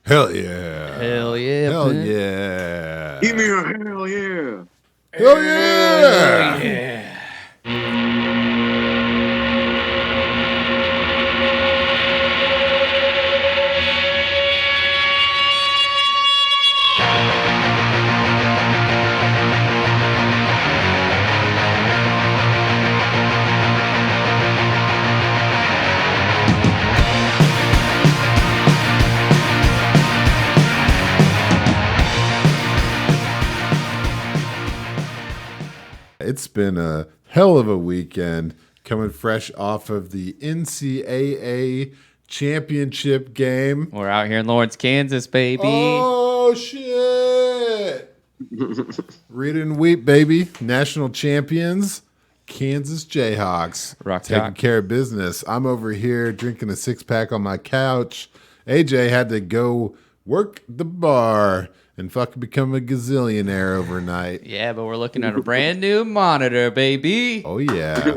Hell yeah. Hell yeah. Hell man. yeah. Give me a hell yeah. Hell yeah. Yeah. It's been a hell of a weekend coming fresh off of the NCAA championship game. We're out here in Lawrence, Kansas, baby. Oh, shit. Read it and weep, baby. National champions, Kansas Jayhawks. Rock taking Chalk. care of business. I'm over here drinking a six-pack on my couch. AJ had to go work the bar and fucking become a gazillionaire overnight. Yeah, but we're looking at a brand new monitor, baby. Oh, yeah.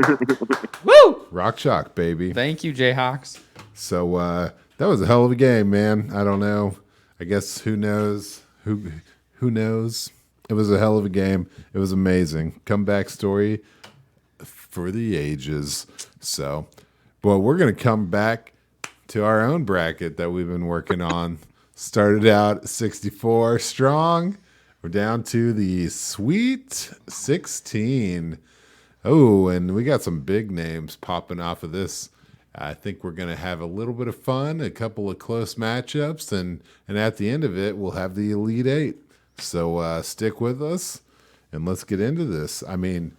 Woo! Rock Chalk, baby. Thank you, Jayhawks. So that was a hell of a game, man. I don't know. I guess who knows? Who knows? It was a hell of a game. It was amazing. Comeback story for the ages. So, well, we're going to come back to our own bracket that we've been working on. Started out 64 strong. We're down to the Sweet 16. Oh, and we got some big names popping off of this. I think we're going to have a little bit of fun, a couple of close matchups, and at the end of it, we'll have the Elite Eight. So stick with us, and let's get into this. I mean,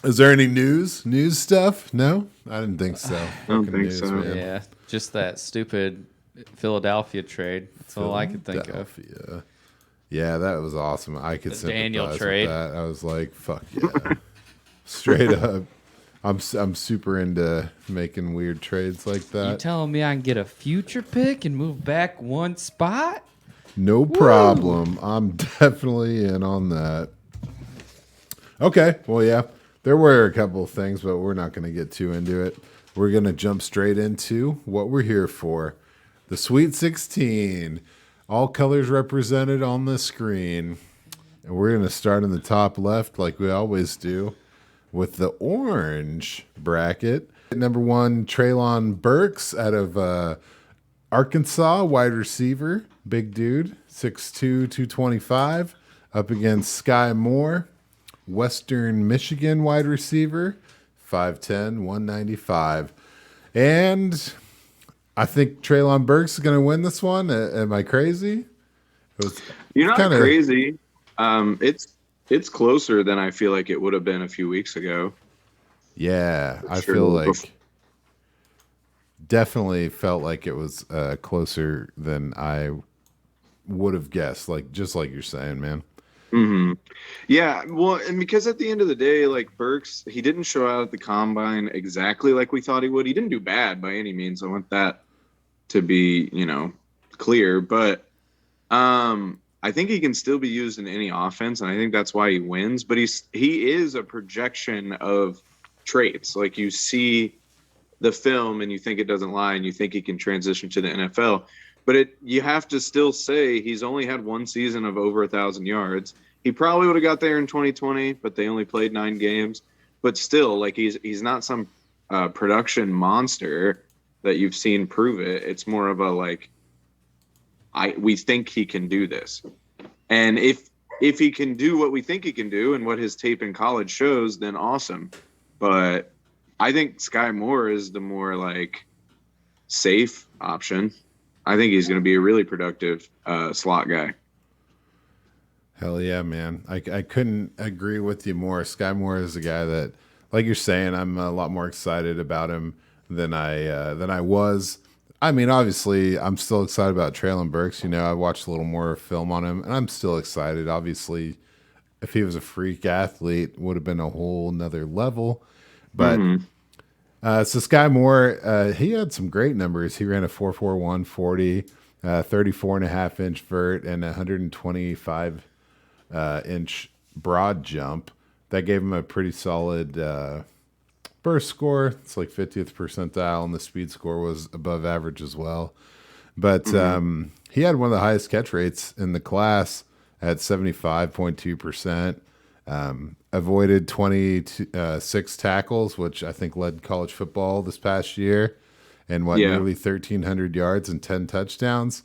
is there any news stuff? No? I didn't think so. I don't think so. Man. Yeah, just that stupid Philadelphia trade. That's all I could think of. Philadelphia. Yeah, that was awesome. I could The sympathize Daniel with trade. that. I was like, fuck yeah. Straight up. I'm super into making weird trades like You that. telling me I can get a future pick and move back one spot? No problem. I'm definitely in on that. Okay. Well, yeah. There were a couple of things, but we're not going to get too into it. We're going to jump straight into what we're here for. The Sweet 16. All colors represented on the screen. And we're going to start in the top left like we always do with the orange bracket. Number 1, Treylon Burks out of Arkansas, wide receiver. Big dude, 6'2", 225. Up against Skyy Moore, Western Michigan wide receiver, 5'10", 195. And I think Treylon Burks is going to win this one. Am I crazy? You're not crazy. It's closer than I feel like it would have been a few weeks ago. Yeah, I Sure. feel like definitely felt like it was closer than I would have guessed. Like just like you're saying, man. Mm-hmm. Yeah, well, and because at the end of the day, like Burks, he didn't show out at the combine exactly like we thought he would. He didn't do bad by any means. I want that to be, clear. But I think he can still be used in any offense, and I think that's why he wins. But he is a projection of traits. Like you see the film and you think it doesn't lie, and you think he can transition to the NFL. But you have to still say he's only had one season of over 1,000 yards. He probably would have got there in 2020, but they only played 9 games. But still, like he's not some production monster that you've seen prove it. It's more of a we think he can do this, and if he can do what we think he can do and what his tape in college shows, then awesome. But I think Skyy Moore is the more safe option. I think he's going to be a really productive slot guy. Hell yeah, man. I couldn't agree with you more. Skyy Moore is a guy that, like you're saying, I'm a lot more excited about him than I was. I mean, obviously, I'm still excited about Treylon Burks. I watched a little more film on him, and I'm still excited. Obviously, if he was a freak athlete, would have been a whole nother level. But so Skyy Moore, he had some great numbers. He ran a 4.41 40, 34.5-inch vert, and a 125 inch broad jump. That gave him a pretty solid burst score. It's like 50th percentile, and the speed score was above average as well. But he had one of the highest catch rates in the class at 75.2%. Avoided 26 tackles, which I think led college football this past year, and nearly 1,300 yards and 10 touchdowns.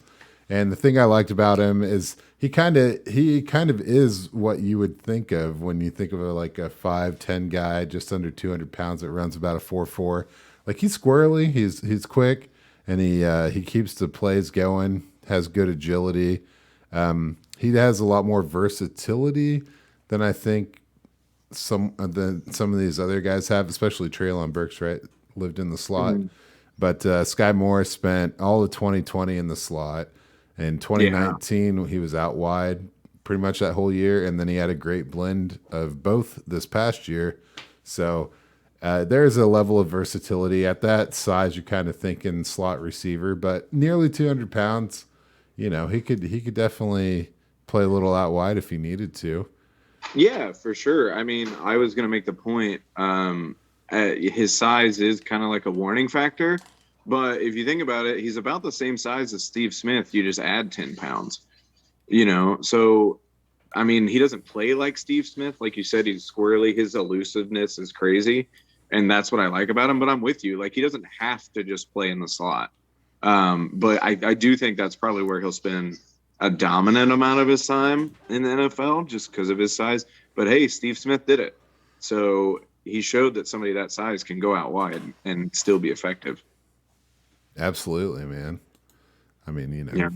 And the thing I liked about him is he kind of is what you would think of when you think of like a 5'10" guy, just under 200 pounds that runs about a 4.4. Like he's squirrely, he's quick, and he keeps the plays going. Has good agility. He has a lot more versatility than I think some of these other guys have, especially Treylon Burks, right? Lived in the slot. But Skyy Moore spent all of 2020 in the slot. In 2019, he was out wide pretty much that whole year, and then he had a great blend of both this past year. So there's a level of versatility at that size. You're kind of thinking slot receiver, but nearly 200 pounds. He could definitely play a little out wide if he needed to. Yeah, for sure. I mean, I was going to make the point. His size is kind of like a warning factor, but if you think about it, he's about the same size as Steve Smith. You just add 10 pounds, So, I mean, he doesn't play like Steve Smith. Like you said, he's squirrely. His elusiveness is crazy, and that's what I like about him. But I'm with you. Like, he doesn't have to just play in the slot. But I do think that's probably where he'll spend a dominant amount of his time in the NFL just because of his size. But hey, Steve Smith did it. So he showed that somebody that size can go out wide and still be effective. Absolutely, man. I mean, Yeah.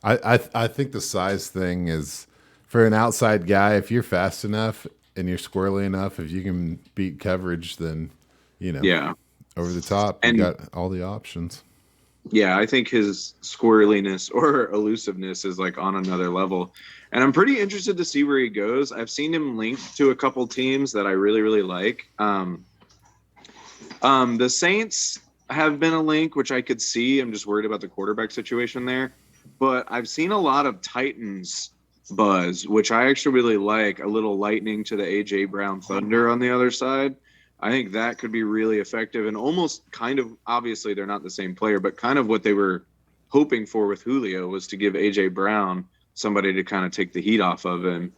I think the size thing is for an outside guy, if you're fast enough and you're squirrely enough, if you can beat coverage, then, over the top, you got all the options. Yeah, I think his squirreliness or elusiveness is like on another level. And I'm pretty interested to see where he goes. I've seen him linked to a couple teams that I really, really like. The Saints have been a link, which I could see. I'm just worried about the quarterback situation there. But I've seen a lot of Titans buzz, which I actually really like. A little lightning to the A.J. Brown Thunder on the other side. I think that could be really effective and almost kind of, obviously they're not the same player, but kind of what they were hoping for with Julio was to give A.J. Brown somebody to kind of take the heat off of him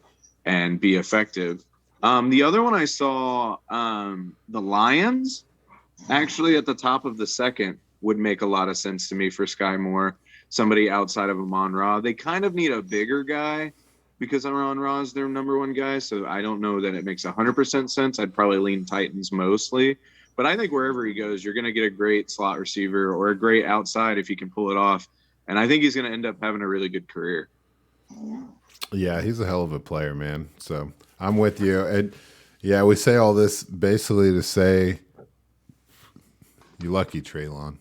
and be effective. The other one I saw, the Lions, actually at the top of the second would make a lot of sense to me for Skyy Moore, somebody outside of Amon-Ra. They kind of need a bigger guy because Amon-Ra is their number one guy, so I don't know that it makes 100% sense. I'd probably lean Titans mostly. But I think wherever he goes, you're going to get a great slot receiver or a great outside if he can pull it off. And I think he's going to end up having a really good career. Yeah, he's a hell of a player, man. So I'm with you. And yeah, we say all this basically to say, you lucky, Treylon.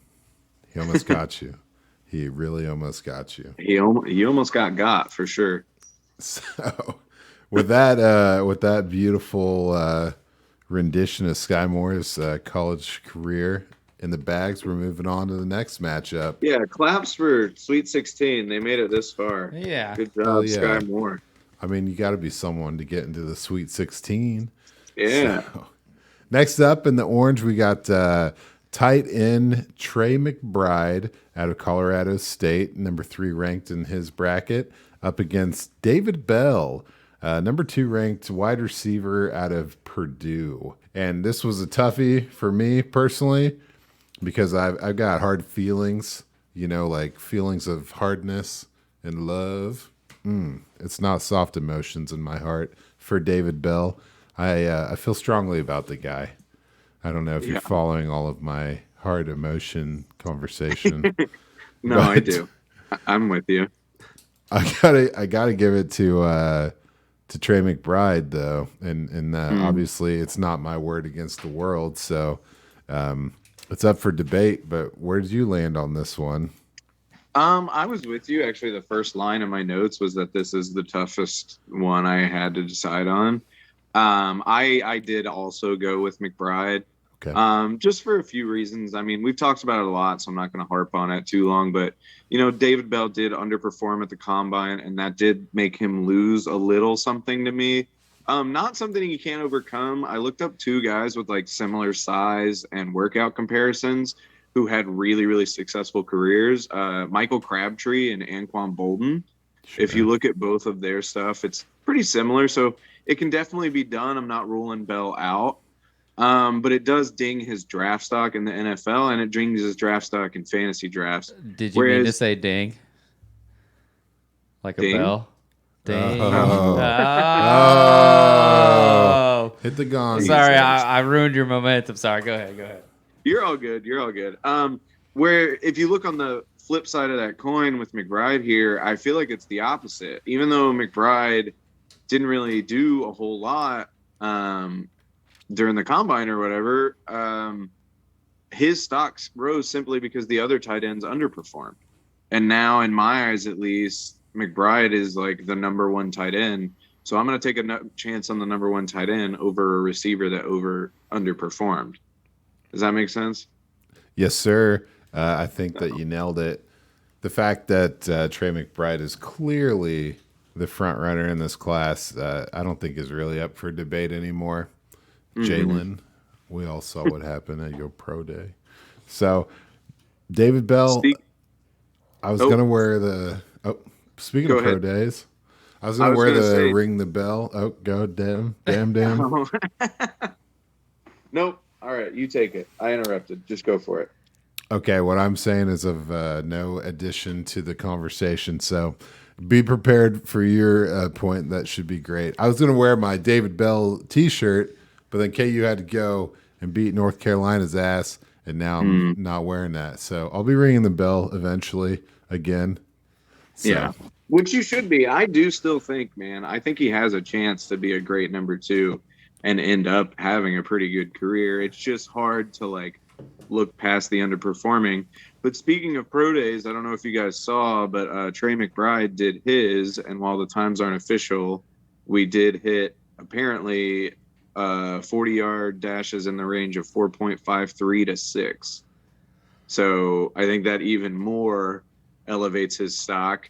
He almost got you. He really almost got you. He almost got for sure. So with that beautiful rendition of Skyy Moore's college career in the bags, we're moving on to the next matchup. Yeah, claps for Sweet 16. They made it this far. Yeah. Good job, Skyy Moore. I mean, you got to be someone to get into the Sweet 16. Yeah. So, next up in the orange, we got tight end Trey McBride out of Colorado State, number 3 ranked in his bracket, up against David Bell, number 2 ranked wide receiver out of Purdue. And this was a toughie for me personally because I've got hard feelings, like feelings of hardness and love. It's not soft emotions in my heart for David Bell. I feel strongly about the guy. I don't know if you're following all of my hard emotion conversation. No, I do. I'm with you. I gotta give it to Trey McBride though, and obviously it's not my word against the world, so it's up for debate. But where did you land on this one? I was with you. Actually, the first line in my notes was that this is the toughest one I had to decide on. I did also go with McBride. Okay. Just for a few reasons. I mean, we've talked about it a lot, so I'm not going to harp on it too long. But, David Bell did underperform at the Combine, and that did make him lose a little something to me. Not something you can't overcome. I looked up 2 guys with, like, similar size and workout comparisons. who had really, really successful careers. Michael Crabtree and Anquan Bolden. Sure. If you look at both of their stuff, it's pretty similar. So it can definitely be done. I'm not ruling Bell out. But it does ding his draft stock in the NFL, and it dings his draft stock in fantasy drafts. Did you mean to say ding? Like a Ding? bell? Ding. Oh. Oh. Hit the gong. Sorry, I ruined your momentum. Sorry, go ahead. You're all good. Where if you look on the flip side of that coin with McBride here, I feel like it's the opposite. Even though McBride didn't really do a whole lot during the combine or whatever, his stocks rose simply because the other tight ends underperformed. And now, in my eyes at least, McBride is like the number one tight end. So I'm going to take a chance on the number one tight end over a receiver that underperformed. Does that make sense? Yes, sir. I think that you nailed it. The fact that Trey McBride is clearly the front runner in this class, I don't think is really up for debate anymore. Jalen, we all saw what happened at your pro day. So, David Bell, I was going to wear the. Oh, speaking of pro days, I was going to wear the ring the bell. Oh, go damn. Nope. All right, you take it. I interrupted. Just go for it. Okay, what I'm saying is of no addition to the conversation. So be prepared for your point. That should be great. I was going to wear my David Bell T-shirt, but then KU had to go and beat North Carolina's ass, and now I'm not wearing that. So I'll be ringing the bell eventually again. So. Yeah, which you should be. I do still think, man, I think he has a chance to be a great number two and end up having a pretty good career. It's just hard to like look past the underperforming. But speaking of pro days, I don't know if you guys saw, but Trey McBride did his, and while the times aren't official, we did hit apparently 40-yard dashes in the range of 4.53 to 6. So I think that even more elevates his stock.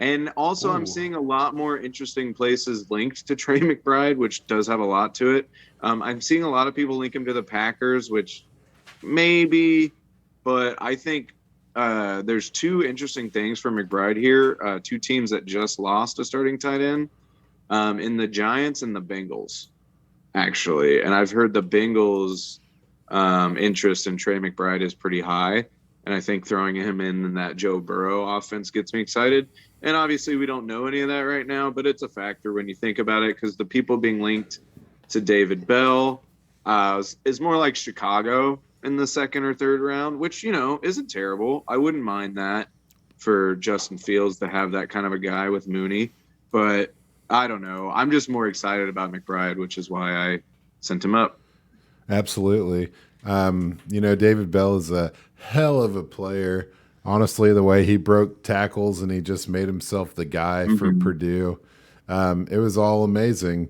And also, I'm seeing a lot more interesting places linked to Trey McBride, which does have a lot to it. I'm seeing a lot of people link him to the Packers, which maybe, but I think there's two interesting things for McBride here. Two teams that just lost a starting tight end in the Giants and the Bengals, actually. And I've heard the Bengals' interest in Trey McBride is pretty high. And I think throwing him in that Joe Burrow offense gets me excited. And obviously we don't know any of that right now, but it's a factor when you think about it, because the people being linked to David Bell is more like Chicago in the second or third round, which, you know, isn't terrible. I wouldn't mind that for Justin Fields to have that kind of a guy with Mooney. But I don't know. I'm just more excited about McBride, which is why I sent him up. Absolutely. You know, David Bell is a hell of a player. Honestly, the way he broke tackles and he just made himself the guy for Purdue, it was all amazing.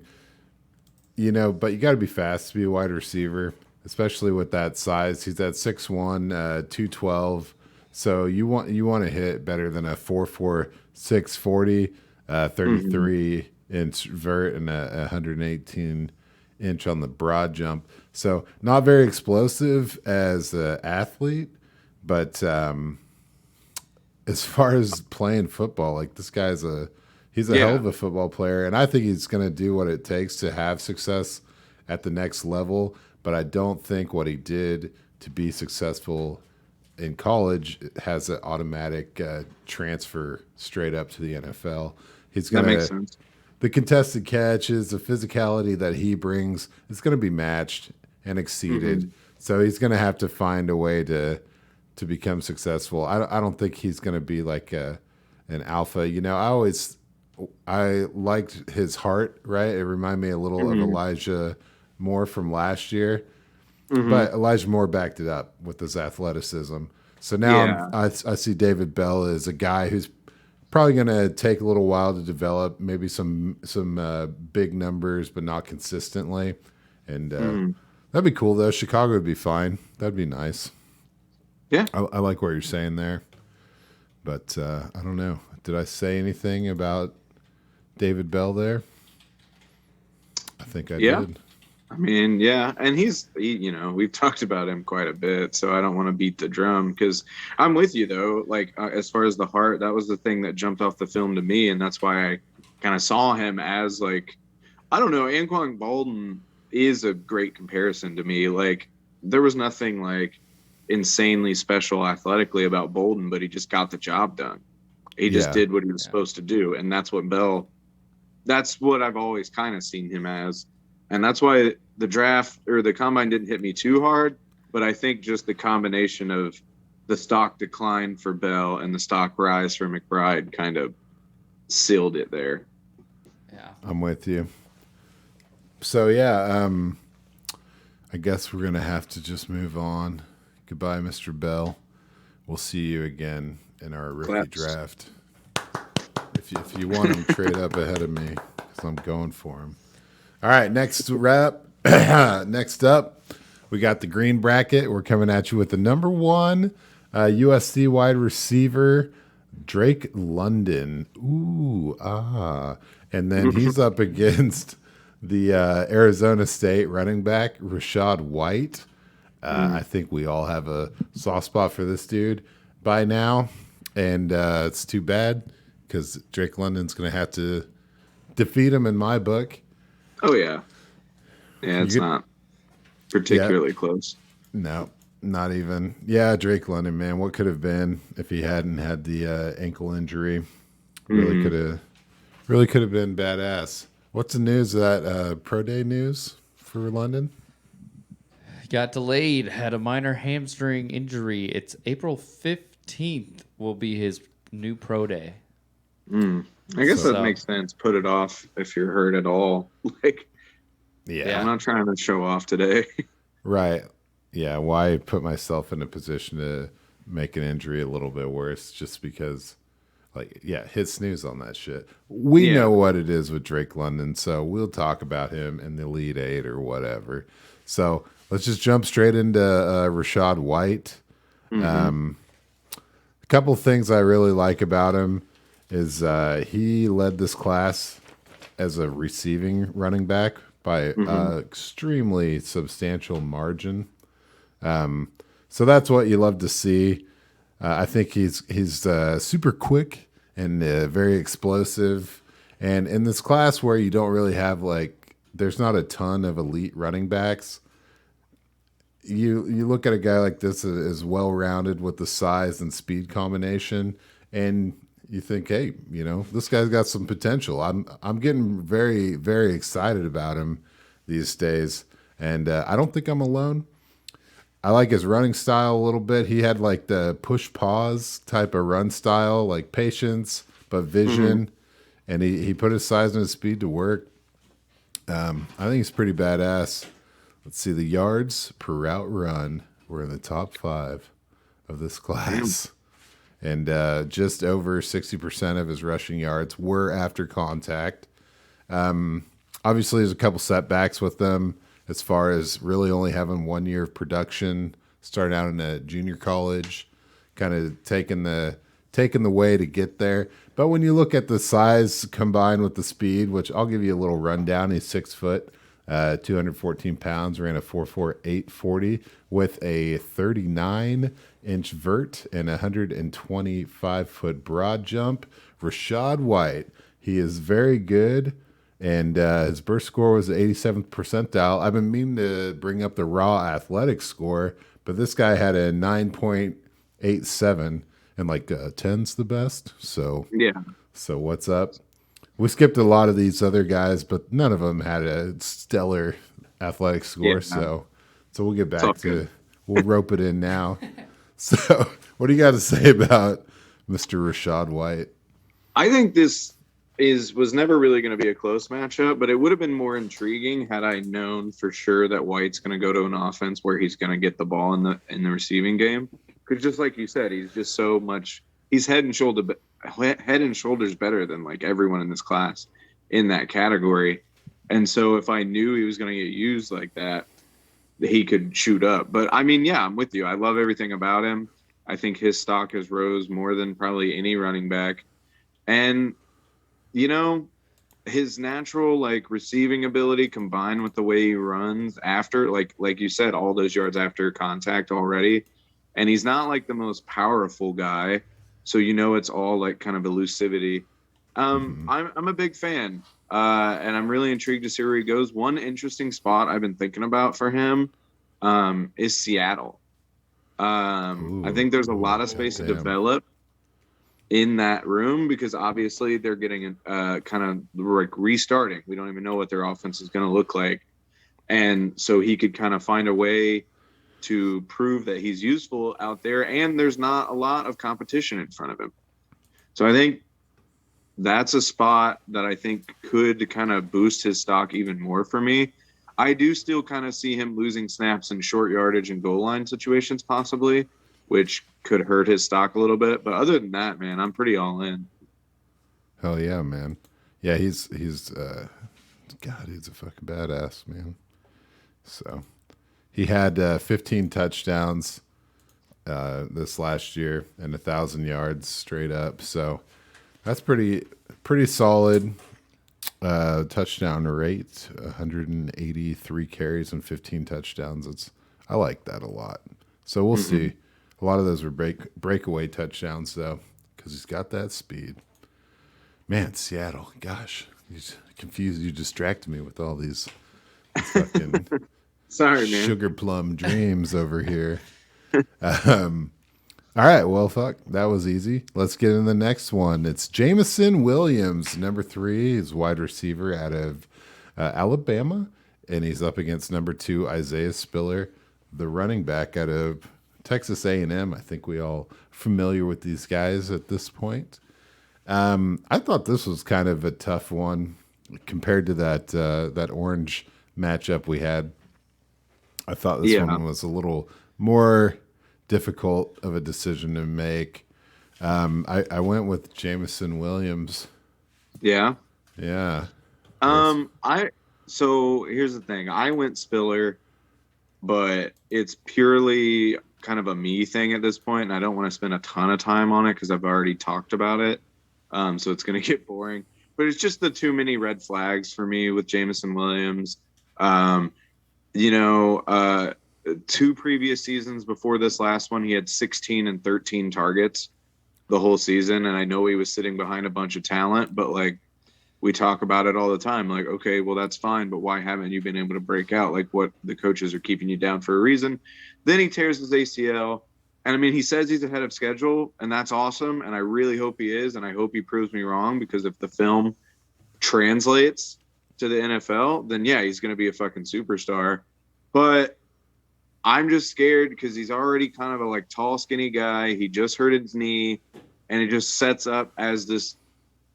You know, but you got to be fast to be a wide receiver, especially with that size. He's at 6'1", 212. So you want to hit better than a 4.4, 640, 33-inch vert and a 118-inch on the broad jump. So not very explosive as an athlete, but as far as playing football, like this guy's he's a hell of a football player, and I think he's going to do what it takes to have success at the next level. But I don't think what he did to be successful in college has an automatic transfer straight up to the NFL. He's going to. That makes sense. The contested catches, the physicality that he brings, it's going to be matched and exceeded. So he's going to have to find a way to become successful. I don't think he's going to be like an alpha. You know, I liked his heart, right? It reminded me a little of Elijah Moore from last year. But Elijah Moore backed it up with his athleticism. So now I see David Bell as a guy who's probably going to take a little while to develop, maybe some big numbers, but not consistently. And that'd be cool, though. Chicago would be fine. That'd be nice. Yeah. I like what you're saying there. But I don't know. Did I say anything about David Bell there? I think I did. I mean, yeah, and we've talked about him quite a bit, so I don't want to beat the drum because I'm with you though. Like as far as the heart, that was the thing that jumped off the film to me, and that's why I kind of saw him as like, I don't know, Anquan Bolden is a great comparison to me. Like there was nothing like insanely special athletically about Bolden, but he just got the job done. He just did what he was supposed to do, and that's what I've always kind of seen him as. And that's why the draft or the combine didn't hit me too hard. But I think just the combination of the stock decline for Bell and the stock rise for McBride kind of sealed it there. Yeah. I'm with you. So, yeah, I guess we're going to have to just move on. Goodbye, Mr. Bell. We'll see you again in our rookie draft. If you want him, trade up ahead of me because I'm going for him. All right, next up, we got the green bracket. We're coming at you with the number 1 USC wide receiver, Drake London. And then he's up against the Arizona State running back, Rachaad White. I think we all have a soft spot for this dude by now, and it's too bad because Drake London's going to have to defeat him in my book. Oh, yeah. Yeah, it's not particularly close. No, not even. Yeah, Drake London, man. What could have been if he hadn't had the ankle injury? Really could have been badass. What's the news? That pro day news for London? Got delayed. Had a minor hamstring injury. It's April 15th will be his new pro day. I guess that makes sense. Put it off if you're hurt at all. Like, I'm not trying to show off today. Right. Yeah. Why put myself in a position to make an injury a little bit worse just because, hit snooze on that shit. We know what it is with Drake London, so we'll talk about him in the Elite 8 or whatever. So let's just jump straight into Rachaad White. A couple things I really like about him is he led this class as a receiving running back by extremely substantial margin. So that's what you love to see. I think he's super quick and very explosive. And in this class where you don't really have there's not a ton of elite running backs, you look at a guy like this that is well-rounded with the size and speed combination, and you think, hey, this guy's got some potential. I'm getting very, very excited about him these days, and I don't think I'm alone. I like his running style a little bit. He had the push-pause type of run style, like patience but vision, and he put his size and his speed to work. I think he's pretty badass. Let's see, the yards per route run were in the top 5 of this class. And just over 60% of his rushing yards were after contact. Obviously, there's a couple setbacks with them as far as really only having 1 year of production, starting out in a junior college, kind of taking the way to get there. But when you look at the size combined with the speed, which I'll give you a little rundown, he's 6 foot, 214 pounds, ran a 4.48 40 with a 39-inch vert and 125-foot broad jump. Rachaad White, he is very good, and his burst score was the 87th percentile. I've been meaning to bring up the raw athletic score, but this guy had a 9.87, and 10's the best. So what's up? We skipped a lot of these other guys, but none of them had a stellar athletic score. So we'll get back to we'll rope it in now. So what do you got to say about Mr. Rachaad White? I think this was never really going to be a close matchup, but it would have been more intriguing had I known for sure that White's going to go to an offense where he's going to get the ball in the receiving game. Because just like you said, he's just so much. He's head and shoulders better than everyone in this class in that category. And so if I knew he was going to get used like that, he could shoot up. But I mean, I'm with you. I love everything about him. I think his stock has rose more than probably any running back. And, his natural like receiving ability combined with the way he runs after like you said, all those yards after contact already, and he's not like the most powerful guy, so it's all like kind of elusivity. I'm a big fan, and I'm really intrigued to see where he goes. One interesting spot I've been thinking about for him is Seattle. I think there's a lot of space to develop in that room because obviously they're getting kind of like restarting. We don't even know what their offense is going to look like. And so he could kind of find a way to prove that he's useful out there, and there's not a lot of competition in front of him. So I think that's a spot that I think could kind of boost his stock even more for me. I do still kind of see him losing snaps in short yardage and goal line situations possibly, which could hurt his stock a little bit. But other than that, man, I'm pretty all in. Hell yeah, man. Yeah, he's God, he's a fucking badass, man. So he had 15 touchdowns this last year and 1,000 yards straight up. So that's pretty solid touchdown rate. 183 carries and 15 touchdowns. I like that a lot. So we'll see. A lot of those were breakaway touchdowns though, because he's got that speed. Man, Seattle, gosh, you distracted me with all these fucking sorry, man. Sugar plum dreams over here. All right, well, fuck, that was easy. Let's get in the next one. It's Jameson Williams, number 3. He's wide receiver out of Alabama, and he's up against number 2 Isaiah Spiller, the running back out of Texas A&M. I think we all familiar with these guys at this point. I thought this was kind of a tough one compared to that orange matchup we had. I thought this one was a little more difficult of a decision to make. I went with Jameson Williams. Yeah. Yeah. So here's the thing. I went Spiller, but it's purely kind of a me thing at this point, and I don't want to spend a ton of time on it because I've already talked about it. So it's going to get boring. But it's just the too many red flags for me with Jameson Williams. 2 previous seasons before this last one, he had 16 and 13 targets the whole season. And I know he was sitting behind a bunch of talent, but like we talk about it all the time. Like, okay, well, that's fine, but why haven't you been able to break out? Like, what, the coaches are keeping you down for a reason. Then he tears his ACL. And I mean, he says he's ahead of schedule, and that's awesome. And I really hope he is. And I hope he proves me wrong, because if the film translates to the NFL, then yeah, he's going to be a fucking superstar. But I'm just scared because he's already kind of a like tall, skinny guy. He just hurt his knee, and it just sets up as this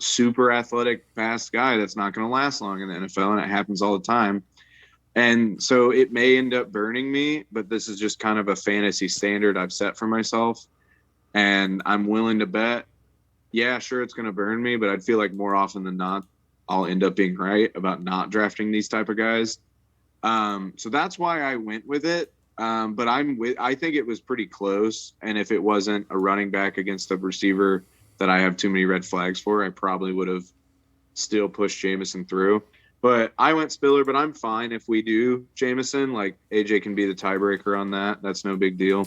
super athletic, fast guy that's not going to last long in the NFL. And it happens all the time. And so it may end up burning me, but this is just kind of a fantasy standard I've set for myself. And I'm willing to bet, yeah, sure, it's going to burn me, but I'd feel like more often than not, I'll end up being right about not drafting these type of guys. So that's why I went with it. But I think it was pretty close. And if it wasn't a running back against a receiver that I have too many red flags for, I probably would have still pushed Jameson through. But I went Spiller, but I'm fine if we do Jameson. Like, AJ can be the tiebreaker on that. That's no big deal.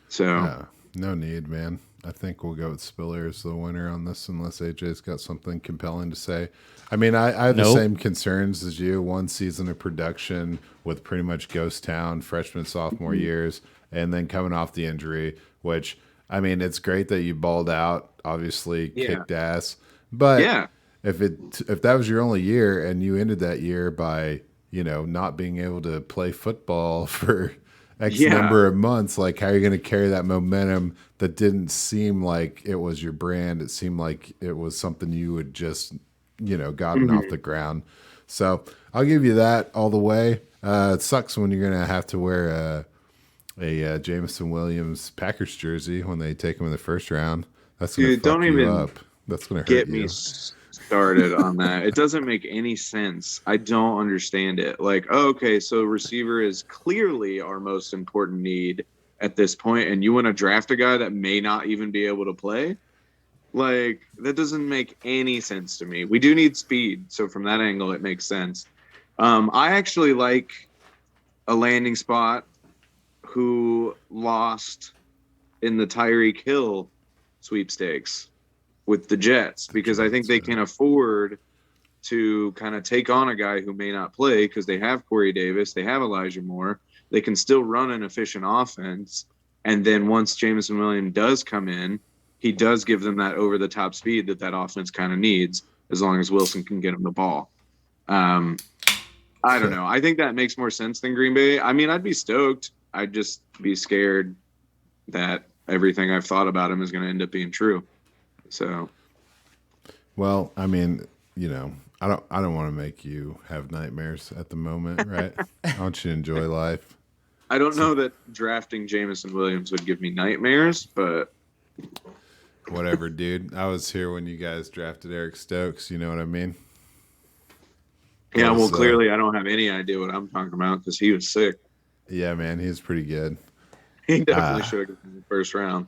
So no need, man. I think we'll go with Spiller as the winner on this, unless AJ's got something compelling to say. I mean, I have the same concerns as you. 1 season of production with pretty much ghost town, freshman, sophomore years, and then coming off the injury, which, I mean, it's great that you balled out, obviously kicked ass. But yeah. If that was your only year and you ended that year by, not being able to play football for X number of months, like, how are you going to carry that momentum that didn't seem like it was your brand? It seemed like it was something you would just, gotten off the ground. So I'll give you that all the way. It sucks when you're going to have to wear a Jameson Williams Packers jersey when they take him in the first round. That's going to fuck you up. That's going to hurt you. Started on that. It doesn't make any sense. I don't understand it. Like, okay, so receiver is clearly our most important need at this point, and you want to draft a guy that may not even be able to play? Like, that doesn't make any sense to me. We do need speed, so from that angle, it makes sense. I actually like a landing spot who lost in the Tyreek Hill sweepstakes with the Jets, because I think they can afford to kind of take on a guy who may not play because they have Corey Davis, they have Elijah Moore. They can still run an efficient offense. And then once Jameson Williams does come in, he does give them that over-the-top speed that offense kind of needs, as long as Wilson can get him the ball. I don't know. I think that makes more sense than Green Bay. I mean, I'd be stoked. I'd just be scared that everything I've thought about him is going to end up being true. So, well, I mean, I don't want to make you have nightmares at the moment, right? I want you to enjoy life. I don't know that drafting Jameson Williams would give me nightmares, but whatever, dude. I was here when you guys drafted Eric Stokes. You know what I mean? Yeah, well, clearly I don't have any idea what I'm talking about because he was sick. Yeah, man, he was pretty good. He definitely should have gotten the first round.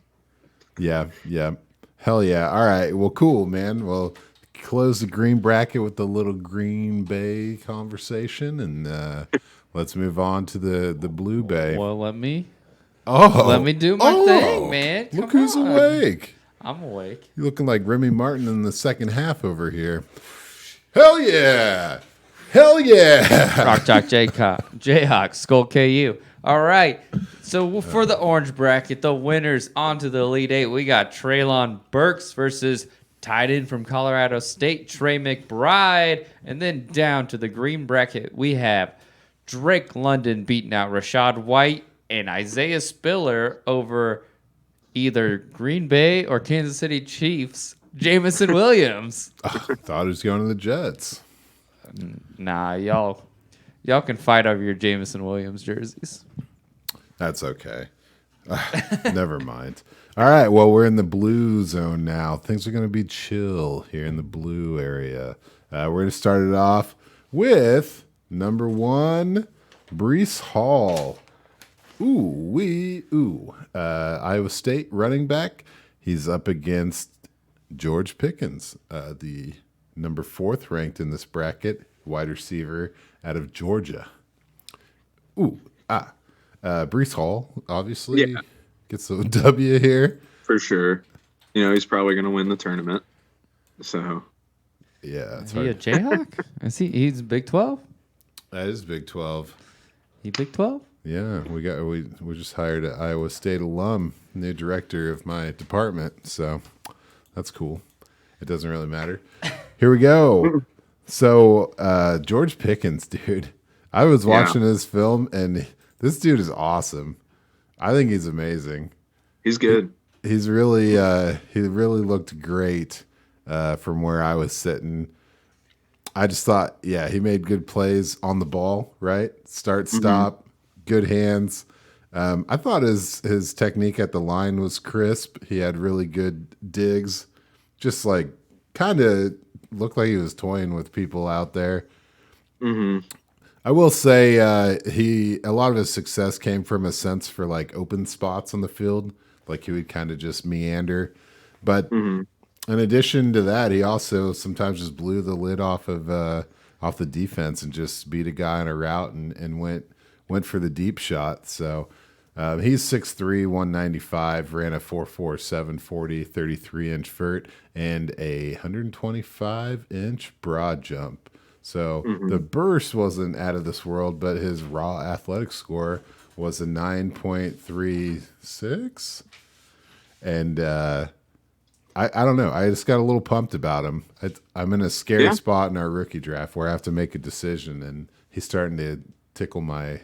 Yeah. Hell yeah. All right. Well, cool, man. Well, close the green bracket with the little Green Bay conversation, and let's move on to the Blue Bay. Well, let me let do my thing, man. Look who's awake. I'm awake. You're looking like Remy Martin in the second half over here. Hell yeah. Hell yeah. Rock Jock Jayhawk, Skull KU. All right. So for the orange bracket, the winners onto the Elite Eight, we got Treylon Burks versus tight end from Colorado State, Trey McBride. And then down to the green bracket, we have Drake London beating out Rachaad White and Isaiah Spiller over either Green Bay or Kansas City Chiefs, Jameson Williams. Thought he was going to the Jets. Nah, y'all can fight over your Jameson Williams jerseys. That's okay. Never mind. All right, well, we're in the blue zone now. Things are going to be chill here in the blue area. We're going to start it off with number 1, Breece Hall. Iowa State running back. He's up against George Pickens, the number 4th ranked in this bracket, wide receiver out of Georgia. Breece Hall, obviously, gets a W here. For sure. He's probably going to win the tournament. So, yeah. Is he a Jayhawk? He's Big 12? That is Big 12. He Big 12? Yeah, we just hired an Iowa State alum, new director of my department, so that's cool. It doesn't really matter. Here we go. So, George Pickens, dude. I was watching his film, and this dude is awesome. I think he's amazing. He's good. He's really he really looked great from where I was sitting. I just thought, he made good plays on the ball, right? Start, stop, good hands. I thought his technique at the line was crisp. He had really good digs. Just like kind of looked like he was toying with people out there. Mm-hmm. I will say a lot of his success came from a sense for like open spots on the field. Like he would kind of just meander. But in addition to that, he also sometimes just blew the lid off the defense and just beat a guy on a route and went for the deep shot. So he's 6'3", 195, ran a 4.4 740, 33-inch vert, and a 125-inch broad jump. So the burst wasn't out of this world, but his raw athletic score was a 9.36. And I don't know. I just got a little pumped about him. I'm in a scary spot in our rookie draft where I have to make a decision, and he's starting to tickle my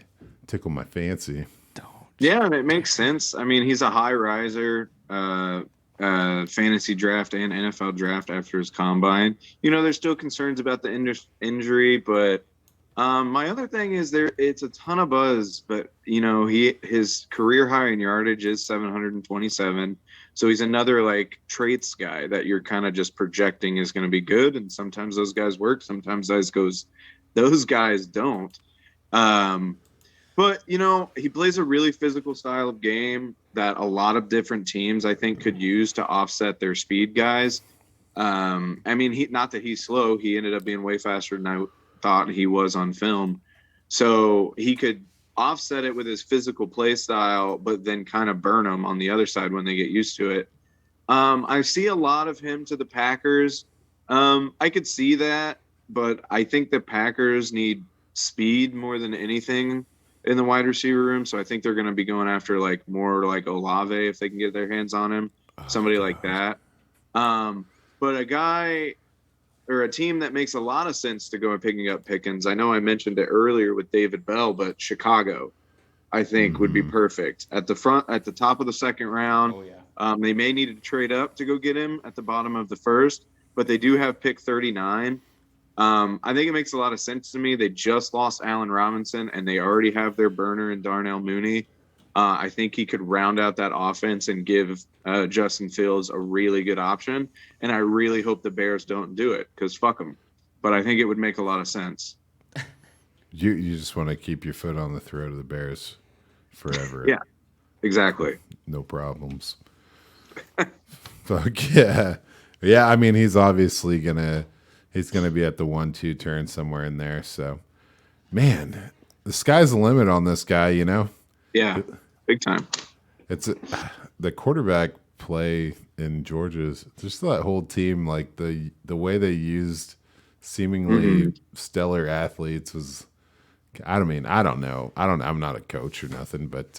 fancy. Yeah, and it makes sense. I mean, he's a high riser, fantasy draft and NFL draft after his combine. There's still concerns about the injury, but my other thing is it's a ton of buzz, but his career high in yardage is 727. So he's another like traits guy that you're kind of just projecting is going to be good, and sometimes those guys work, sometimes those guys don't. But, he plays a really physical style of game that a lot of different teams, I think, could use to offset their speed guys. I mean, not that he's slow. He ended up being way faster than I thought he was on film. So he could offset it with his physical play style, but then kind of burn them on the other side when they get used to it. I see a lot of him to the Packers. I could see that, but I think the Packers need speed more than anything in the wide receiver room. So I think they're going to be going after more like Olave if they can get their hands on him, somebody like that. But a guy or a team that makes a lot of sense to go and picking up Pickens. I know I mentioned it earlier with David Bell, but Chicago, I think, would be perfect at the top of the second round. Oh, yeah. They may need to trade up to go get him at the bottom of the first, but they do have pick 39. I think it makes a lot of sense to me. They just lost Allen Robinson, and they already have their burner in Darnell Mooney. I think he could round out that offense and give Justin Fields a really good option. And I really hope the Bears don't do it because fuck them. But I think it would make a lot of sense. You just want to keep your foot on the throat of the Bears forever. Yeah, exactly. No problems. Fuck yeah. Yeah, I mean, he's obviously he's gonna be at the 1-2 turn somewhere in there. So, man, the sky's the limit on this guy. Yeah, big time. It's the quarterback play in Georgia's just that whole team, like the way they used seemingly stellar athletes was. I don't know. I'm not a coach or nothing, but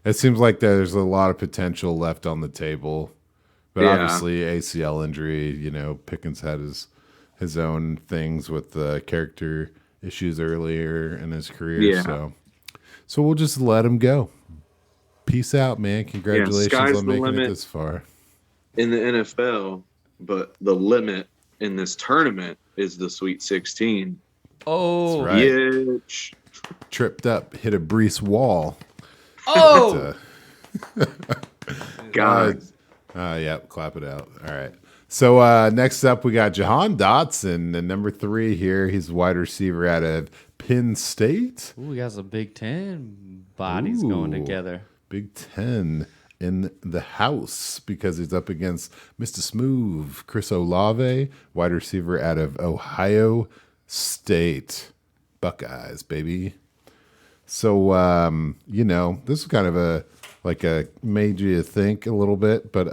it seems like there's a lot of potential left on the table. But obviously, ACL injury. Pickens had his own things with the character issues earlier in his career. Yeah. So we'll just let him go. Peace out, man. Congratulations on making it this far. In the NFL, but the limit in this tournament is the Sweet 16. Oh, That's right. Bitch. Tripped up, hit a Breece wall. Oh, God. Yeah, clap it out. All right. So next up, we got Jahan Dotson, and number 3 here. He's a wide receiver out of Penn State. Ooh, we got some Big Ten bodies going together. Big Ten in the house because he's up against Mr. Smooth, Chris Olave, wide receiver out of Ohio State. Buckeyes, baby. So, this is kind of made you think a little bit, but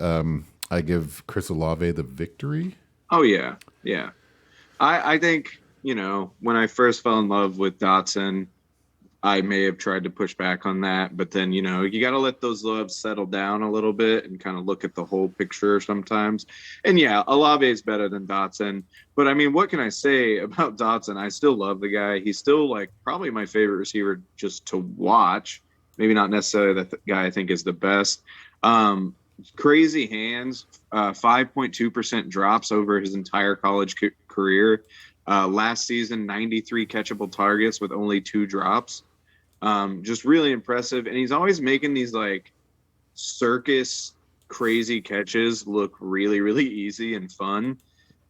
I give Chris Olave the victory. Oh, yeah. Yeah. I think, when I first fell in love with Dotson, I may have tried to push back on that, but then, you got to let those loves settle down a little bit and kind of look at the whole picture sometimes. And yeah, Olave is better than Dotson, but I mean, what can I say about Dotson? I still love the guy. He's still probably my favorite receiver just to watch. Maybe not necessarily the guy I think is the best. Crazy hands, 5.2% drops over his entire college career. Last season, 93 catchable targets with only 2 drops. Just really impressive. And he's always making these circus crazy catches look really, really easy and fun.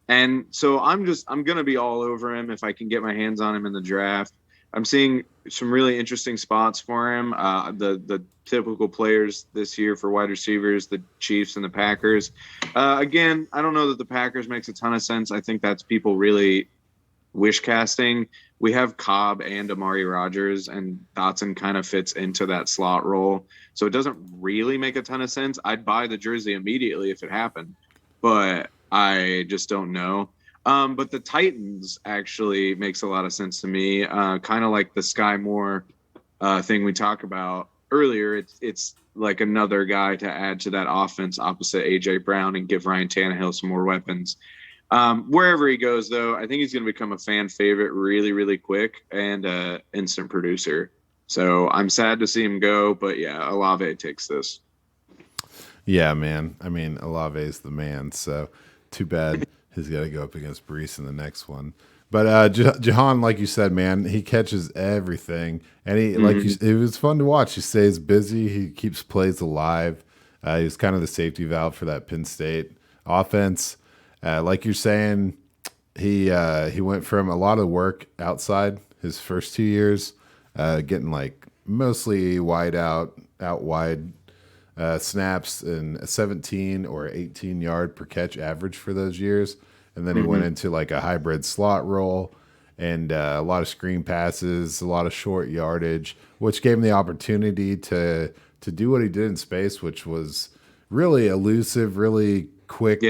And so I'm going to be all over him if I can get my hands on him in the draft. I'm seeing some really interesting spots for him. The typical players this year for wide receivers, the Chiefs and the Packers. Again, I don't know that the Packers makes a ton of sense. I think that's people really wish casting. We have Cobb and Amari Rodgers, and Dotson kind of fits into that slot role. So it doesn't really make a ton of sense. I'd buy the jersey immediately if it happened, but I just don't know. But the Titans actually makes a lot of sense to me. Kind of like the Skyy Moore thing we talked about earlier. It's like another guy to add to that offense opposite A.J. Brown and give Ryan Tannehill some more weapons. Wherever he goes, though, I think he's going to become a fan favorite really, really quick and instant producer. So I'm sad to see him go, but yeah, Olave takes this. Yeah, man. I mean, Olave is the man, so too bad he's got to go up against Breece in the next one. But Jahan, like you said, man, he catches everything, and he it was fun to watch. He stays busy. He keeps plays alive. He's kind of the safety valve for that Penn State offense. Like you're saying, he went from a lot of work outside his first 2 years, getting mostly out wide snaps and a 17 or 18 yard per catch average for those years. And then he went into like a hybrid slot role and a lot of screen passes, a lot of short yardage, which gave him the opportunity to do what he did in space, which was really elusive, really quick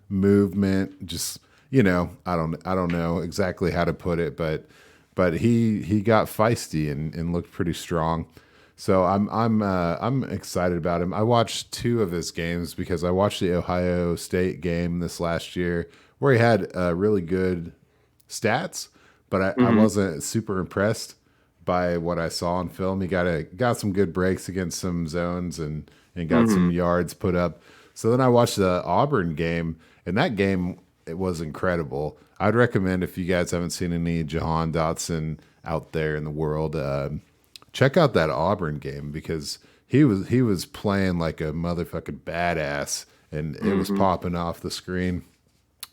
movement. Just, you know, I don't know exactly how to put it, but he got feisty and looked pretty strong. So I'm excited about him. I watched 2 of his games because I watched the Ohio State game this last year where he had really good stats, but I wasn't super impressed by what I saw on film. He got some good breaks against some zones and got some yards put up. So then I watched the Auburn game, and that game, it was incredible. I'd recommend, if you guys haven't seen any Jahan Dotson out there in the world, check out that Auburn game because he was playing like a motherfucking badass, and it was popping off the screen.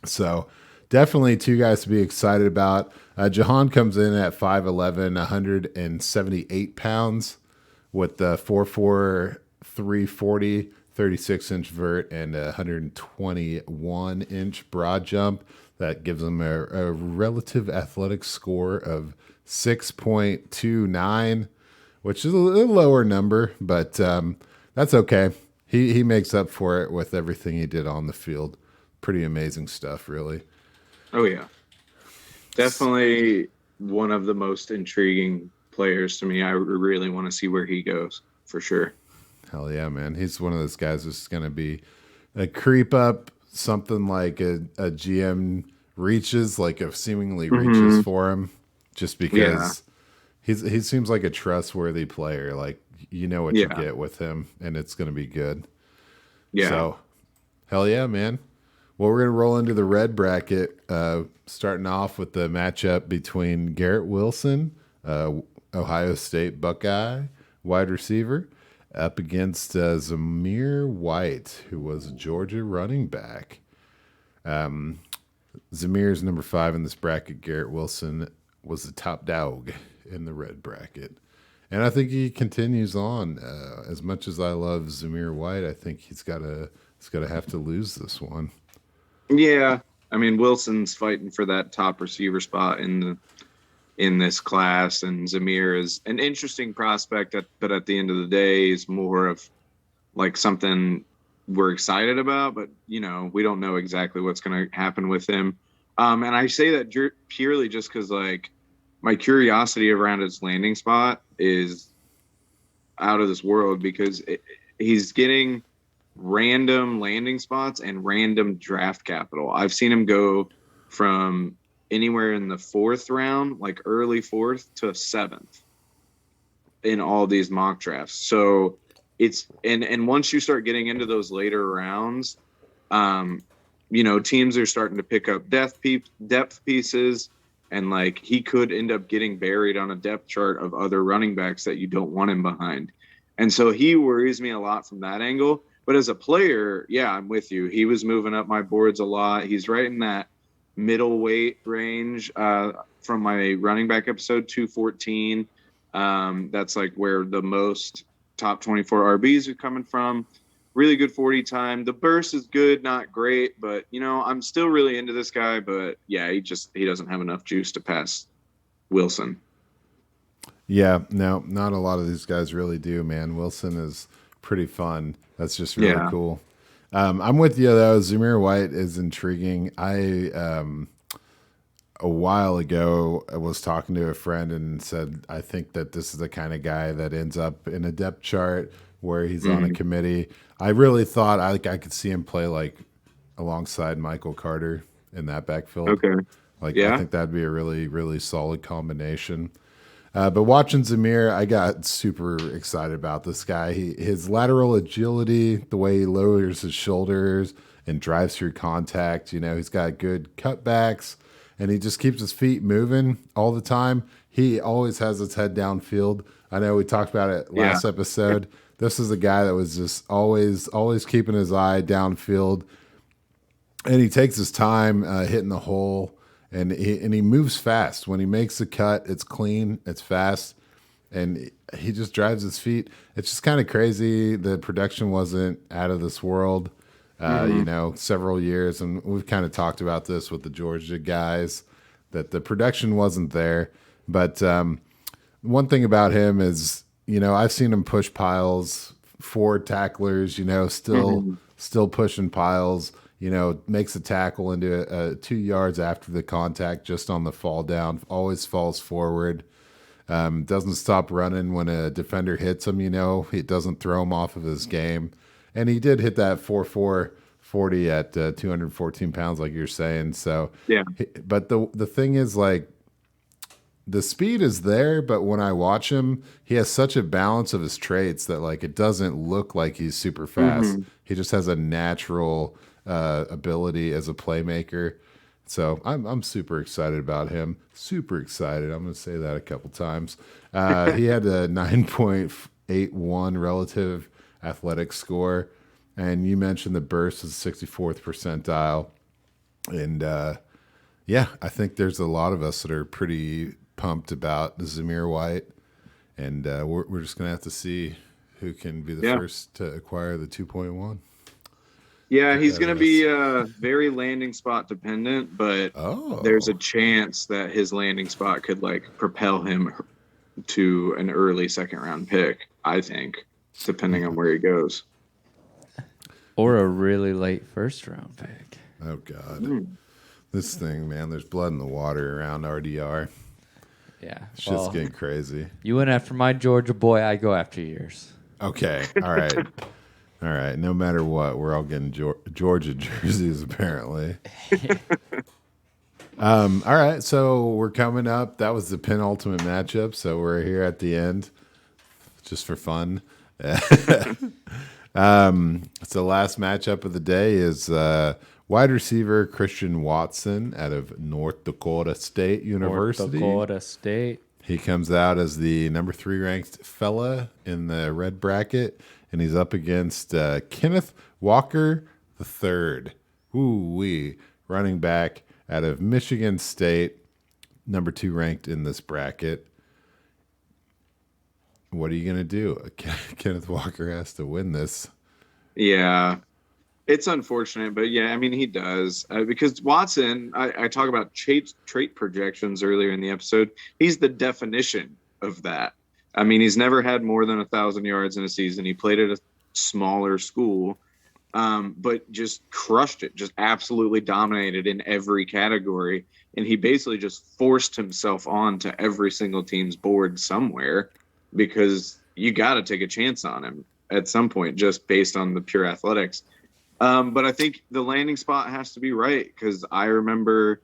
So definitely 2 guys to be excited about. Jahan comes in at 5'11", 178 pounds with the 4'4", 340, 36-inch vert, and a 121-inch broad jump. That gives him a relative athletic score of 6.29, which is a little lower number, but that's okay. He makes up for it with everything he did on the field. Pretty amazing stuff, really. Oh, yeah. Definitely one of the most intriguing players to me. I really want to see where he goes, for sure. Hell yeah, man. He's one of those guys that's going to be a creep up, something like a GM reaches, like a seemingly reaches for him, just because he seems like a trustworthy player. Like, you know what you get with him, and it's going to be good. Yeah. So, hell yeah, man. Well, we're going to roll into the red bracket, starting off with the matchup between Garrett Wilson, Ohio State Buckeye wide receiver, up against Zamir White, who was a Georgia running back. Zamir's number 5 in this bracket. Garrett Wilson was the top dog in the red bracket. And I think he continues on. As much as I love Zamir White, I think he's got to have to lose this one. Yeah, I mean, Wilson's fighting for that top receiver spot in this class, and Zamir is an interesting prospect, but at the end of the day, is more of like something we're excited about, but you know, we don't know exactly what's going to happen with him. And I say that purely just because like my curiosity around his landing spot is out of this world, because he's getting random landing spots and random draft capital. I've seen him go from anywhere in the 4th round, like early 4th, to 7th in all these mock drafts. So it's and once you start getting into those later rounds, you know, teams are starting to pick up depth pieces, and like he could end up getting buried on a depth chart of other running backs that you don't want him behind. And so he worries me a lot from that angle. But as a player, yeah, I'm with you. He was moving up my boards a lot. He's right in that middle weight range from my running back episode, 214. That's like where the most top 24 RBs are coming from. Really good 40 time. The burst is good, not great, but you know, I'm still really into this guy. But yeah, he doesn't have enough juice to pass Wilson. Yeah, no, not a lot of these guys really do, man. Wilson is pretty fun. That's just really cool. I'm with you though. Zamir White is intriguing. I a while ago I was talking to a friend and said I think that this is the kind of guy that ends up in a depth chart where he's on a committee. I really thought I could see him play like alongside Michael Carter in that backfield. Okay. I think that'd be a really, really solid combination. But watching Zamir, I got super excited about this guy. His lateral agility, the way he lowers his shoulders and drives through contact. You know, he's got good cutbacks, and he just keeps his feet moving all the time. He always has his head downfield. I know we talked about it last episode. This is a guy that was just always keeping his eye downfield, and he takes his time hitting the hole. And he moves fast. When he makes a cut, it's clean, it's fast. and he just drives his feet. It's just kind of crazy. The production wasn't out of this world. Several years, and we've kind of talked about this with the Georgia guys, that the production wasn't there. But one thing about him is, I've seen him push piles, 4 tacklers, still pushing piles, makes a tackle into 2 yards after the contact, just on the fall down, always falls forward. Doesn't stop running when a defender hits him, it doesn't throw him off of his game. And he did hit that 4.4 40 at 214 pounds, like you're saying. So, yeah. But the thing is, like, the speed is there, but when I watch him, he has such a balance of his traits that, like, it doesn't look like he's super fast. He just has a natural ability as a playmaker. So I'm super excited about him. Super excited. I'm going to say that a couple times. He had a 9.81 relative athletic score. And you mentioned the burst is 64th percentile. And I think there's a lot of us that are pretty pumped about Zamir White. And we're just going to have to see who can be the first to acquire the 2.1. Yeah, he's going to be very landing spot dependent, but there's a chance that his landing spot could, like, propel him to an early second round pick, I think, depending on where he goes. Or a really late first round pick. Oh, God. This thing, man, there's blood in the water around RDR. Yeah. It's just getting crazy. You went after my Georgia boy, I go after yours. Okay. All right. All right. No matter what, we're all getting Georgia jerseys, apparently. All right. So we're coming up. That was the penultimate matchup. So we're here at the end just for fun. So last matchup of the day is wide receiver Christian Watson out of North Dakota State University. North Dakota State. He comes out as the number 3 ranked fella in the red bracket, and he's up against Kenneth Walker III. Ooh-wee. Running back out of Michigan State, number 2 ranked in this bracket. What are you going to do? Kenneth Walker has to win this. Yeah, it's unfortunate, but yeah, I mean, he does. Because Watson, I talk about trait projections earlier in the episode. He's the definition of that. I mean, he's never had more than 1,000 yards in a season. He played at a smaller school, but just crushed it, just absolutely dominated in every category. And he basically just forced himself onto every single team's board somewhere, because you got to take a chance on him at some point just based on the pure athletics. But I think the landing spot has to be right, because I remember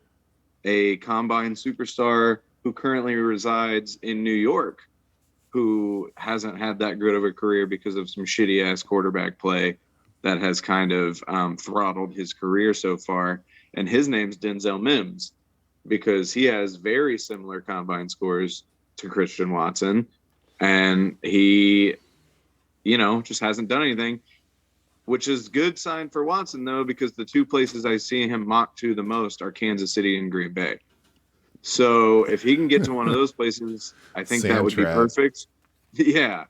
a combine superstar who currently resides in New York who hasn't had that good of a career because of some shitty-ass quarterback play that has kind of throttled his career so far. And his name's Denzel Mims, because he has very similar combine scores to Christian Watson. And he, just hasn't done anything, which is good sign for Watson, though, because the 2 places I see him mocked to the most are Kansas City and Green Bay. So if he can get to one of those places, I think that would be perfect. Yeah.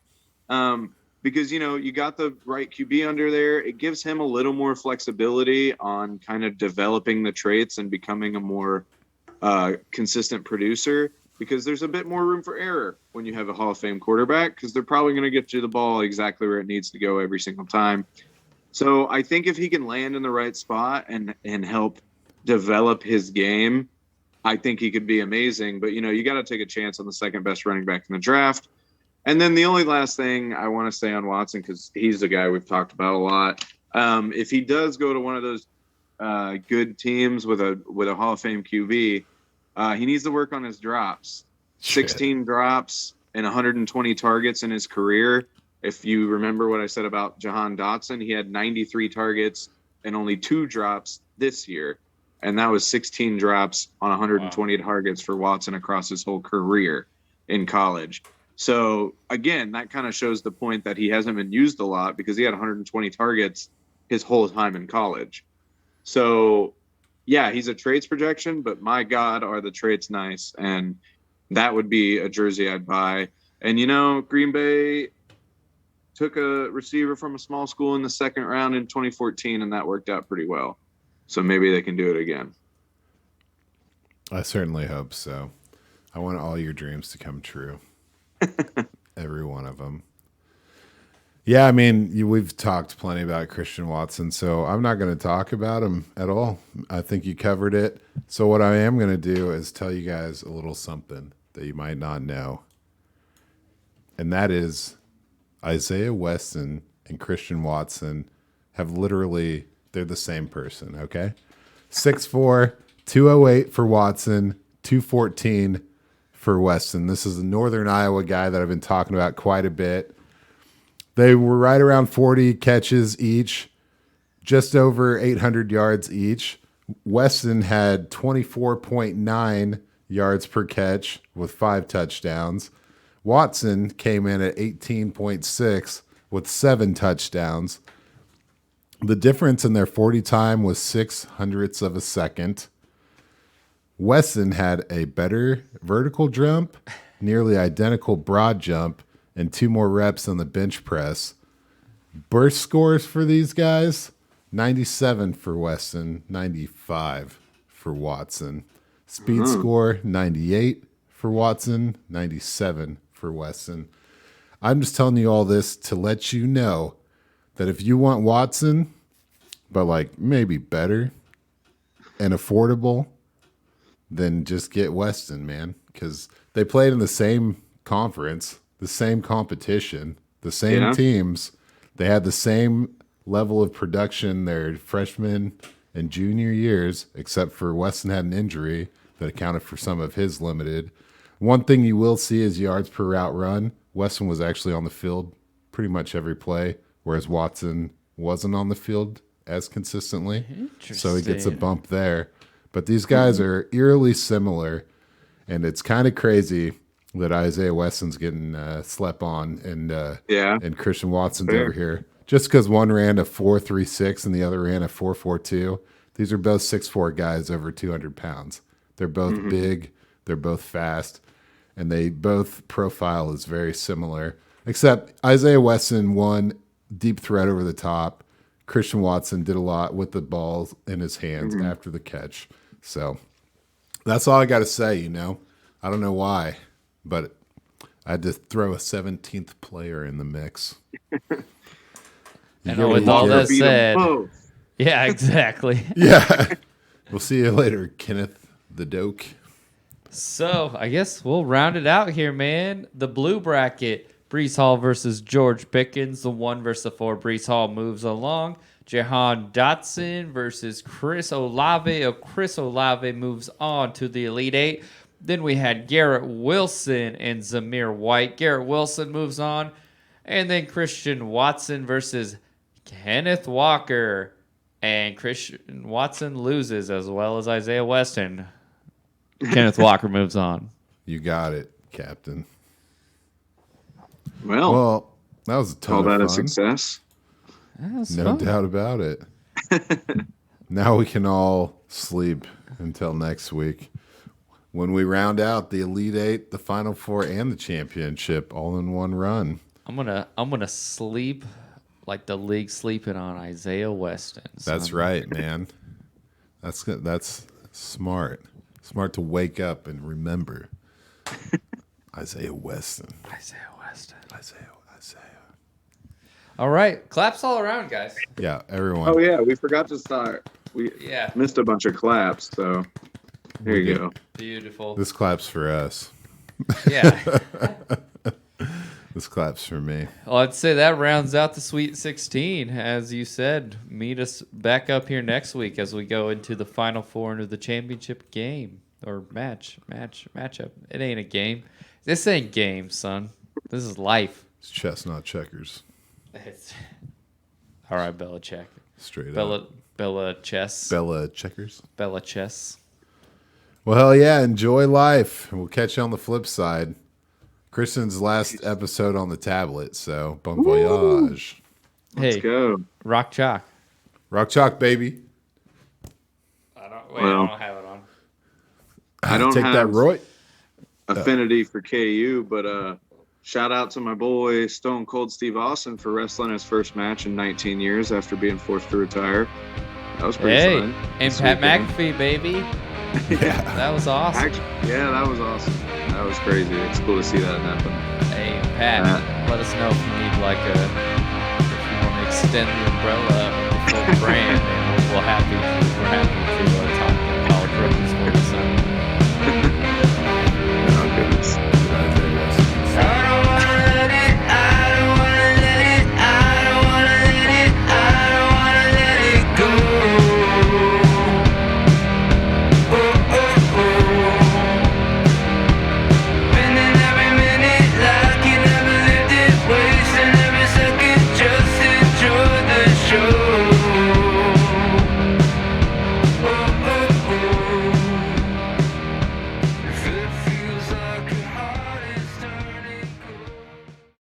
Because, you got the right QB under there. It gives him a little more flexibility on kind of developing the traits and becoming a more consistent producer, because there's a bit more room for error when you have a Hall of Fame quarterback, because they're probably going to get you the ball exactly where it needs to go every single time. So I think if he can land in the right spot and help develop his game, I think he could be amazing. But, you got to take a chance on the second best running back in the draft. And then the only last thing I want to say on Watson, because he's the guy we've talked about a lot. If he does go to one of those good teams with a Hall of Fame QB, he needs to work on his drops. 16 drops and 120 targets in his career. If you remember what I said about Jahan Dotson, he had 93 targets and only 2 drops this year. And that was 16 drops on 120 targets for Watson across his whole career in college. So, again, that kind of shows the point that he hasn't been used a lot, because he had 120 targets his whole time in college. So, yeah, he's a traits projection, but my God, are the traits nice. And that would be a jersey I'd buy. And Green Bay took a receiver from a small school in the second round in 2014, and that worked out pretty well. So maybe they can do it again. I certainly hope so. I want all your dreams to come true. Every one of them. Yeah, I mean, we've talked plenty about Christian Watson, so I'm not going to talk about him at all. I think you covered it. So what I am going to do is tell you guys a little something that you might not know. And that is Isaiah Weston and Christian Watson have literally, they're the same person, okay? 6'4", 208 for Watson, 214 for Weston. This is a Northern Iowa guy that I've been talking about quite a bit. They were right around 40 catches each, just over 800 yards each. Weston had 24.9 yards per catch with 5 touchdowns. Watson came in at 18.6 with 7 touchdowns. The difference in their 40 time was 0.06 of a second. Weston had a better vertical jump, nearly identical broad jump, and 2 more reps on the bench press. Burst scores for these guys, 97 for Weston, 95 for Watson. Speed score, 98 for Watson, 97 for Weston. I'm just telling you all this to let you know that if you want Watson, but like maybe better and affordable, then just get Weston, man, because they played in the same conference, the same competition, the same teams. They had the same level of production their freshman and junior years, except for Weston had an injury that accounted for some of his limited. One thing you will see is yards per route run. Weston was actually on the field pretty much every play, whereas Watson wasn't on the field as consistently. So he gets a bump there. But these guys are eerily similar, and it's kind of crazy that Isaiah Weston's getting slept on, and Christian Watson's over here. Just because one ran a 4.36 and the other ran a 4.42. These are both 6'4" guys over 200 pounds. They're both big, they're both fast, and they both profile is very similar. Except Isaiah Weston won deep threat over the top. Christian Watson did a lot with the ball in his hands after the catch. So that's all I got to say, I don't know why, but I had to throw a 17th player in the mix. And with all that said, yeah, exactly. Yeah. We'll see you later, Kenneth the Doke. So I guess we'll round it out here, man. The blue bracket, Breece Hall versus George Pickens. The 1 versus the 4. Breece Hall moves along. Jahan Dotson versus Chris Olave. Chris Olave moves on to the Elite 8. Then we had Garrett Wilson and Zamir White. Garrett Wilson moves on. And then Christian Watson versus Kenneth Walker. And Christian Watson loses, as well as Isaiah Weston. Kenneth Walker moves on. You got it, Captain. Well, that was a ton call of that fun. a success. No doubt about it. Now we can all sleep until next week, when we round out the Elite 8, the Final 4, and the championship all in one run. I'm gonna sleep like the league sleeping on Isaiah Weston. That's right, man. That's good. That's smart. Smart to wake up and remember. Isaiah Weston. Isaiah Weston. Isaiah. All right, claps all around, guys. Yeah, everyone. Oh yeah, we forgot to start. We Yeah, missed a bunch of claps, so there you go. beautiful. This claps for us. Yeah. This claps for me. Well, I'd say that rounds out the Sweet 16. As you said, meet us back up here next week as we go into the Final 4 into the championship game or matchup. It ain't a game. This ain't game, son. This is life. It's chestnut checkers. It's... All right, Belichick. Straight up. Bella Chess. Bella checkers. Bella Chess. Well, hell yeah. Enjoy life. We'll catch you on the flip side. Kristen's last episode on the tablet, so bon voyage. Let's go. Rock Chalk. Rock chalk, baby. I don't have it on. I don't Take have that, Roy. affinity for KU, but Shout out to my boy Stone Cold Steve Austin for wrestling his first match in 19 years after being forced to retire. That was pretty fun. And this Pat weekend. McAfee, baby. Yeah. That was awesome. Yeah, that was awesome. That was crazy. It's cool to see that happen. Hey, Pat, let us know if you need if you want to extend the umbrella of the full brand, and we're happy to